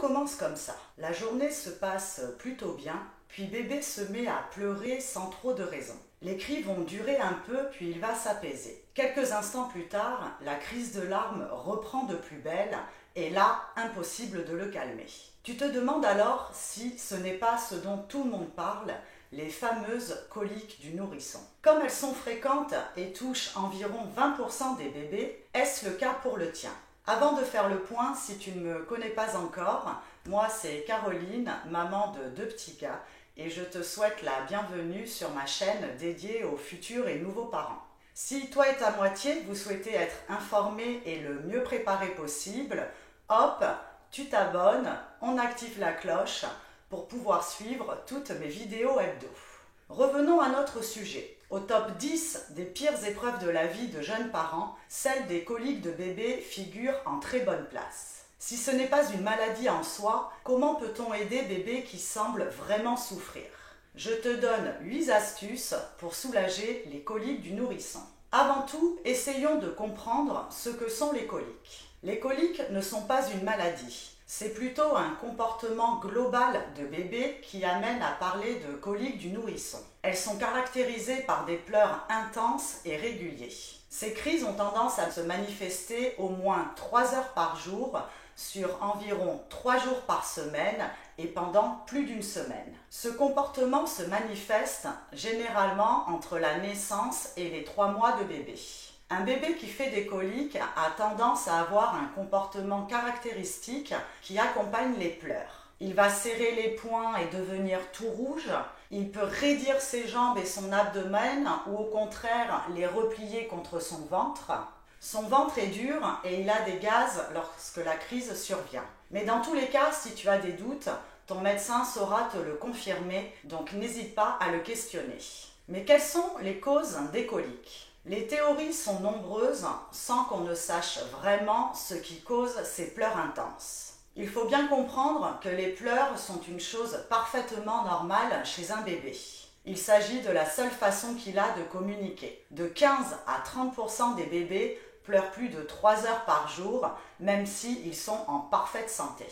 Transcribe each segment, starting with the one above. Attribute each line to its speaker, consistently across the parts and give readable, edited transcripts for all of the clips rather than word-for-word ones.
Speaker 1: commence comme ça. La journée se passe plutôt bien, puis bébé se met à pleurer sans trop de raison. Les cris vont durer un peu, puis il va s'apaiser. Quelques instants plus tard, la crise de larmes reprend de plus belle, et là, impossible de le calmer. Tu te demandes alors si ce n'est pas ce dont tout le monde parle, les fameuses coliques du nourrisson. Comme elles sont fréquentes et touchent environ 20% des bébés, est-ce le cas pour le tien? Avant de faire le point, si tu ne me connais pas encore, moi c'est Caroline, maman de 2 petits gars, et je te souhaite la bienvenue sur ma chaîne dédiée aux futurs et nouveaux parents. Si toi et ta moitié, vous souhaitez être informés et le mieux préparés possible, hop, tu t'abonnes, on active la cloche pour pouvoir suivre toutes mes vidéos hebdo. Revenons à notre sujet. Au top 10 des pires épreuves de la vie de jeunes parents, celle des coliques de bébé figure en très bonne place. Si ce n'est pas une maladie en soi, comment peut-on aider bébé qui semble vraiment souffrir? Je te donne 8 astuces pour soulager les coliques du nourrisson. Avant tout, essayons de comprendre ce que sont les coliques. Les coliques ne sont pas une maladie. C'est plutôt un comportement global de bébé qui amène à parler de coliques du nourrisson. Elles sont caractérisées par des pleurs intenses et réguliers. Ces crises ont tendance à se manifester au moins 3 heures par jour sur environ 3 jours par semaine et pendant plus d'une semaine. Ce comportement se manifeste généralement entre la naissance et les 3 mois de bébé. Un bébé qui fait des coliques a tendance à avoir un comportement caractéristique qui accompagne les pleurs. Il va serrer les poings et devenir tout rouge. Il peut raidir ses jambes et son abdomen ou au contraire les replier contre son ventre. Son ventre est dur et il a des gaz lorsque la crise survient. Mais dans tous les cas, si tu as des doutes, ton médecin saura te le confirmer, donc n'hésite pas à le questionner. Mais quelles sont les causes des coliques ? Les théories sont nombreuses sans qu'on ne sache vraiment ce qui cause ces pleurs intenses. Il faut bien comprendre que les pleurs sont une chose parfaitement normale chez un bébé. Il s'agit de la seule façon qu'il a de communiquer. De 15 à 30% des bébés pleurent plus de 3 heures par jour, même s'ils sont en parfaite santé.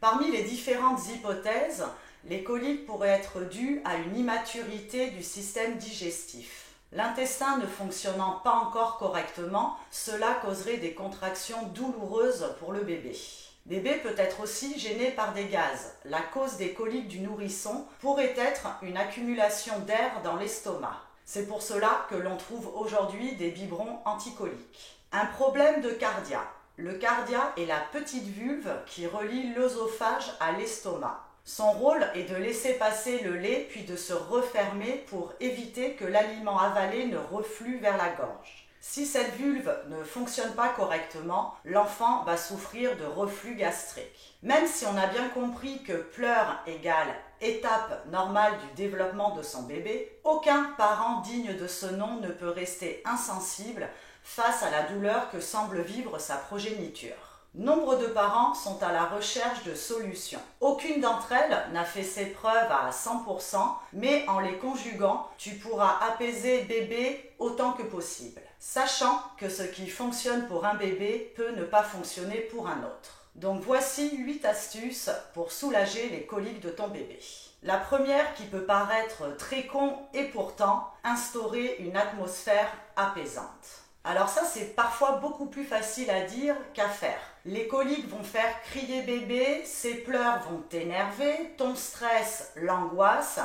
Speaker 1: Parmi les différentes hypothèses, les coliques pourraient être dues à une immaturité du système digestif. L'intestin ne fonctionnant pas encore correctement, cela causerait des contractions douloureuses pour le bébé. Bébé peut être aussi gêné par des gaz. La cause des coliques du nourrisson pourrait être une accumulation d'air dans l'estomac. C'est pour cela que l'on trouve aujourd'hui des biberons anticoliques. Un problème de cardia. Le cardia est la petite vulve qui relie l'œsophage à l'estomac. Son rôle est de laisser passer le lait puis de se refermer pour éviter que l'aliment avalé ne reflue vers la gorge. Si cette vulve ne fonctionne pas correctement, l'enfant va souffrir de reflux gastrique. Même si on a bien compris que pleurs égale étape normale du développement de son bébé, aucun parent digne de ce nom ne peut rester insensible face à la douleur que semble vivre sa progéniture. Nombre de parents sont à la recherche de solutions. Aucune d'entre elles n'a fait ses preuves à 100%, mais en les conjuguant, tu pourras apaiser bébé autant que possible, sachant que ce qui fonctionne pour un bébé peut ne pas fonctionner pour un autre. Donc voici 8 astuces pour soulager les coliques de ton bébé. La première qui peut paraître très con et pourtant instaurer une atmosphère apaisante. Alors ça, c'est parfois beaucoup plus facile à dire qu'à faire. Les coliques vont faire crier bébé, ses pleurs vont t'énerver, ton stress l'angoisse,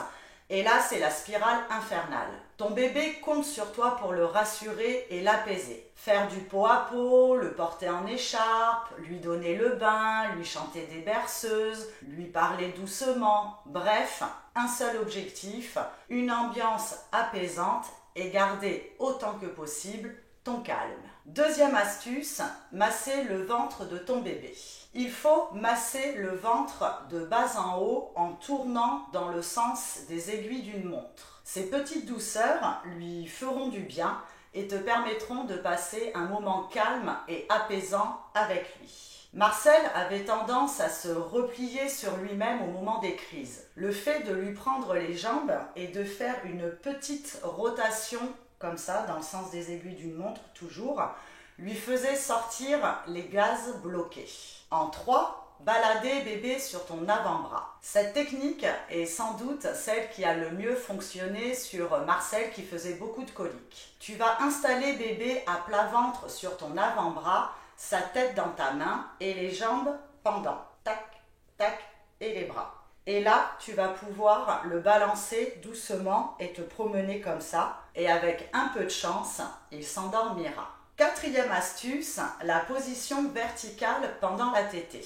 Speaker 1: et là, c'est la spirale infernale. Ton bébé compte sur toi pour le rassurer et l'apaiser. Faire du pot à pot, le porter en écharpe, lui donner le bain, lui chanter des berceuses, lui parler doucement. Bref, un seul objectif, une ambiance apaisante et garder autant que possible ton calme. Deuxième astuce, masser le ventre de ton bébé. Il faut masser le ventre de bas en haut en tournant dans le sens des aiguilles d'une montre. Ces petites douceurs lui feront du bien et te permettront de passer un moment calme et apaisant avec lui. Marcel avait tendance à se replier sur lui-même au moment des crises. Le fait de lui prendre les jambes et de faire une petite rotation comme ça, dans le sens des aiguilles d'une montre, toujours, lui faisait sortir les gaz bloqués. En 3, balader bébé sur ton avant-bras. Cette technique est sans doute celle qui a le mieux fonctionné sur Marcel qui faisait beaucoup de coliques. Tu vas installer bébé à plat ventre sur ton avant-bras, sa tête dans ta main et les jambes pendant. Tac, tac et les bras. Et là, tu vas pouvoir le balancer doucement et te promener comme ça. Et avec un peu de chance, il s'endormira. Quatrième astuce, la position verticale pendant la tétée.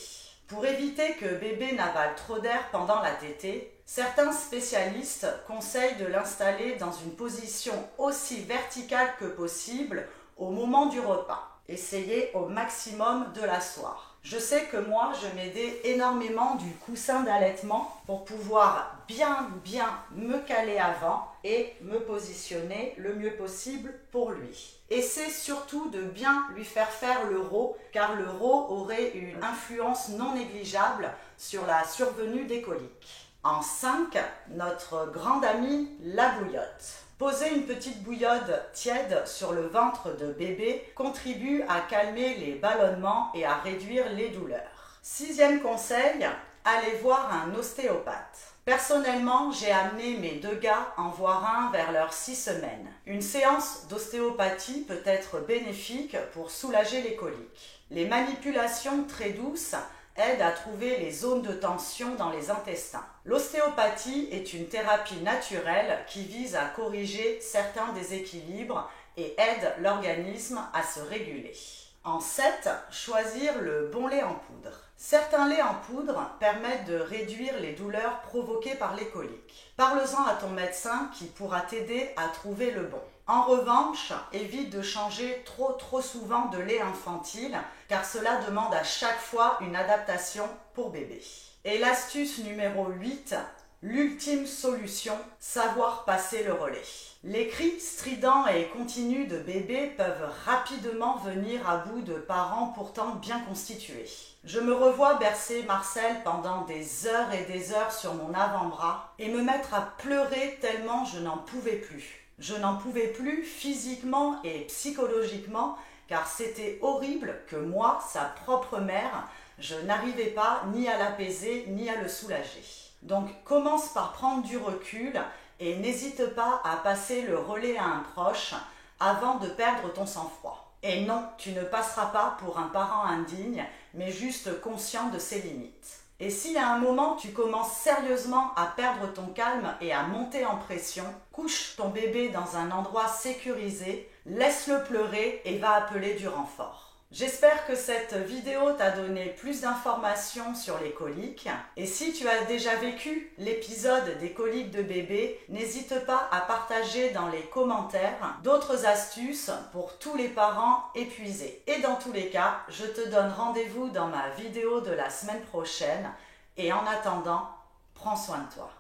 Speaker 1: Pour éviter que bébé n'avale trop d'air pendant la tétée, certains spécialistes conseillent de l'installer dans une position aussi verticale que possible au moment du repas. Essayez au maximum de l'asseoir. Je sais que moi, je m'aidais énormément du coussin d'allaitement pour pouvoir bien me caler avant et me positionner le mieux possible pour lui. Essaie surtout de bien lui faire le rot, car le rot aurait une influence non négligeable sur la survenue des coliques. En 5, notre grande amie, la bouillotte. Poser une petite bouillotte tiède sur le ventre de bébé contribue à calmer les ballonnements et à réduire les douleurs. 6e conseil, allez voir un ostéopathe. Personnellement, j'ai amené mes 2 gars en voir un vers leurs 6 semaines. Une séance d'ostéopathie peut être bénéfique pour soulager les coliques. Les manipulations très douces aide à trouver les zones de tension dans les intestins. L'ostéopathie est une thérapie naturelle qui vise à corriger certains déséquilibres et aide l'organisme à se réguler. En 7, choisir le bon lait en poudre. Certains laits en poudre permettent de réduire les douleurs provoquées par les coliques. Parle-en à ton médecin qui pourra t'aider à trouver le bon. En revanche, évite de changer trop souvent de lait infantile car cela demande à chaque fois une adaptation pour bébé. Et l'astuce numéro 8, l'ultime solution, savoir passer le relais. Les cris stridents et continus de bébé peuvent rapidement venir à bout de parents pourtant bien constitués. Je me revois bercer Marcel pendant des heures et des heures sur mon avant-bras et me mettre à pleurer tellement je n'en pouvais plus. Je n'en pouvais plus physiquement et psychologiquement car c'était horrible que moi, sa propre mère, je n'arrivais pas ni à l'apaiser ni à le soulager. Donc commence par prendre du recul et n'hésite pas à passer le relais à un proche avant de perdre ton sang-froid. Et non, tu ne passeras pas pour un parent indigne, mais juste conscient de ses limites. Et si à un moment tu commences sérieusement à perdre ton calme et à monter en pression, couche ton bébé dans un endroit sécurisé, laisse-le pleurer et va appeler du renfort. J'espère que cette vidéo t'a donné plus d'informations sur les coliques. Et si tu as déjà vécu l'épisode des coliques de bébé, n'hésite pas à partager dans les commentaires d'autres astuces pour tous les parents épuisés. Et dans tous les cas, je te donne rendez-vous dans ma vidéo de la semaine prochaine. Et en attendant, prends soin de toi.